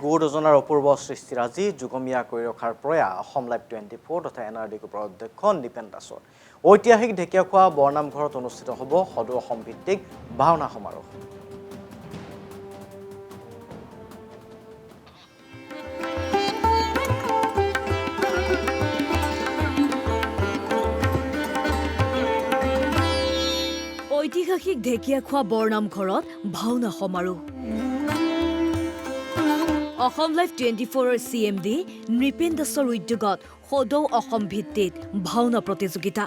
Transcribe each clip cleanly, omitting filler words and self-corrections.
গুৰুদুজনাৰ অপূৰ্ব সৃষ্টিৰাজি যুগমীয়া কৰি ৰখাৰ প্ৰয়াস অসম লাইভ 24 তথা এনআৰডি গ্ৰুপৰ অধ্যক্ষ নিপেন দাসৰ ঐতিহাসিক ঢেকীয়াখোৱা বৰনামঘৰত অনুষ্ঠিত হ'ব সদৌ অসম ভিত্তিক ভাওনা সমাৰোহ। ঐতিহাসিক ঢেকীয়াখোৱা বৰনামঘৰত ভাওনা সমাৰোহ। অসম লাইভ 24ৰ CMD নৃপেন দাসৰ উদ্যোগত সদৌ অসম ভিত্তিত ভাওনা প্ৰতিযোগিতা।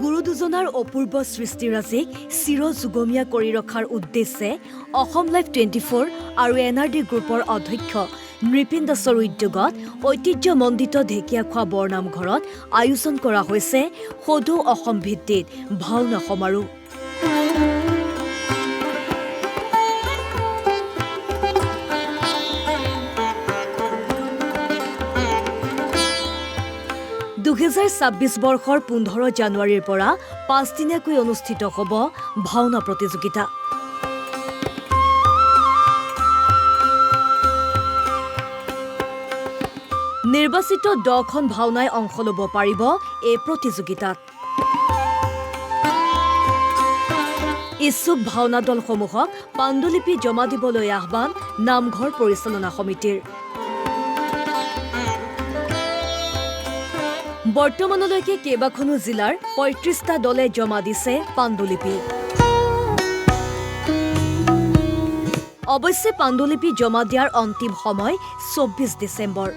গুৰুদুজনাৰ অপূৰ্ব সৃষ্টিৰাজিক চিৰযুগমীয়া কৰি ৰখাৰ উদ্দেশ্যে অসম লাইভ 24 আৰু এনআৰডি গ্ৰুপৰ অধ্যক্ষ নৃপেন দাসৰ উদ্যোগত ঐতিহ্যমণ্ডিত ঢেকীয়াখোৱা বৰনামঘৰত আয়োজন কৰা হৈছে সদৌ অসম ভিত্তিত ভাওনা সমাৰোহ। বৰ্ষৰ 15 জানুৱাৰীৰ পৰা 5 দিনীয়াকৈ অনুষ্ঠিত হ'ব ভাওনা প্ৰতিযোগিতা। নিৰ্বাচিত 10খন ভাওনাই অংশ ল'ব পাৰিব এই প্ৰতিযোগিতাত। ইচ্ছুক ভাওনা দলসমূহক পাণ্ডুলিপি জমা দিবলৈ আহ্বান নামঘৰ পৰিচালনা সমিতিৰ। বৰ্তমানলৈকে কেইবাখনো জিলাৰ 35টা দলে জমা দিছে পাণ্ডুলিপি। অৱশ্যে পাণ্ডুলিপি জমা দিয়াৰ অন্তিম সময় 24 ডিচেম্বৰ।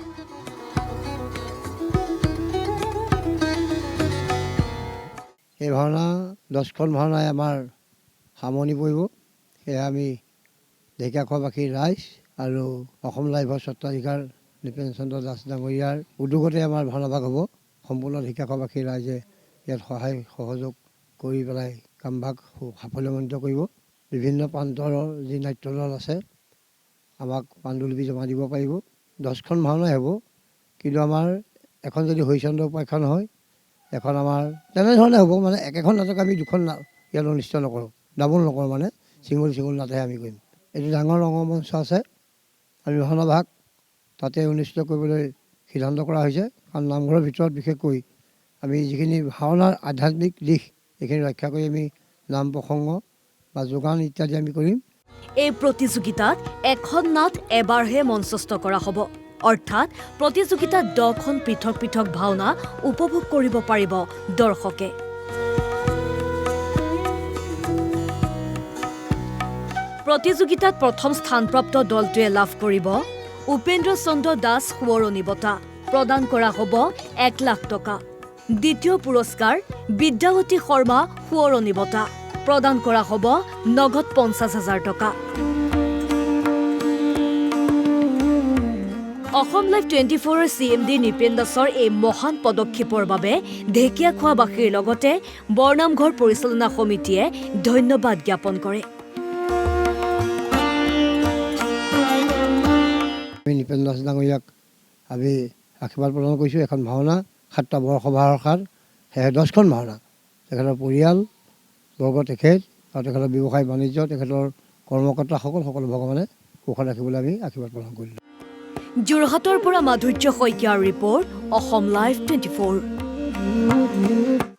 এই ভাওনা 10খন ভাওনাই আমাৰ সামৰণি পৰিব। সেয়া আমি ঢেকীয়াখোৱাবাসীৰ ৰাইজ আৰু অসম লাইভৰ স্বত্বাধিকাৰ নৃপেন চন্দ্ৰ দাস ডাঙৰীয়াৰ উদ্যোগতে আমাৰ ভাওনাভাগ হ'ব। সম্পূৰ্ণ ঢেকীয়াখোৱাবাসীৰ ৰাইজে ইয়াত সহায় সহযোগ কৰি পেলাই কামভাগ সাফল্যমণ্ডিত কৰিব। বিভিন্ন প্ৰান্তৰ যি নাট্য দল আছে আমাক পাণ্ডুলিপি জমা দিব পাৰিব। 10খন ভাওনাই হ'ব, কিন্তু আমাৰ এখন যদি হৰিচন্দ্ৰ উপাখ্যান হয়, এখন আমাৰ তেনেধৰণে হ'ব। মানে একেখন নাটক আমি দুখন ইয়াত অনুষ্ঠিত নকৰোঁ, ডাবল নকৰোঁ, মানে চিংগুল নাটহে আমি কৰিম। এইটো ডাঙৰ ৰঙমঞ্চ আছে, আমি ভাওনাভাগ তাতে অনুষ্ঠিত কৰিবলৈ সিদ্ধান্ত কৰা হৈছে। কাৰণ নামঘৰৰ ভিতৰত বিশেষকৈ আমি যিখিনি ভাওনাৰ আধ্যাত্মিক দিশ এইখিনি ৰক্ষা কৰি আমি নাম প্ৰসংগ বা যোগান ইত্যাদি আমি কৰিম। এই প্ৰতিযোগিতাত এখন নাট এবাৰহে মঞ্চস্থ কৰা হ'ব, অৰ্থাৎ প্ৰতিযোগিতাত 10খন পৃথক পৃথক ভাওনা উপভোগ কৰিব পাৰিব দৰ্শকে। প্ৰতিযোগিতাত প্ৰথম স্থানপ্ৰাপ্ত দলটোৱে লাভ কৰিব উপেন্দ্ৰ চন্দ্ৰ দাস সোঁৱৰণী বঁটা, প্ৰদান কৰা হ'ব 1 লাখ টকা। দ্বিতীয় পুৰস্কাৰ বিদ্যাৱতী শৰ্মা সোঁৱৰণী বঁটা, প্ৰদান কৰা হ'ব নগদ 50,000 টকা। অসম লাইভ 24ৰ CMD নৃপেন দাসৰ এই মহান পদক্ষেপৰ বাবে ঢেকীয়াখোৱাবাসীৰ লগতে বৰনামঘৰ পৰিচালনা সমিতিয়ে ধন্যবাদ জ্ঞাপন কৰে। আমি নৃপেন দাস ডাঙৰীয়াক আমি আশীৰ্বাদ প্ৰদান কৰিছোঁ। এখন ভাওনা 7টা বৰসভাৰ সেয়ে 10খন ভাওনা, তেখেতৰ পৰিয়াল বৰ্গ, তেখেত আৰু তেখেতৰ ব্যৱসায় বাণিজ্য, তেখেতৰ কৰ্মকৰ্তাসকল সকলো ভগৱানে সুখত ৰাখিবলৈ আমি আশীৰ্বাদ প্ৰদান কৰিলোঁ। যোৰহাটৰ পৰা মাধুৰ্য শইকীয়াৰ ৰিপৰ্ট, অসম লাইভ 24।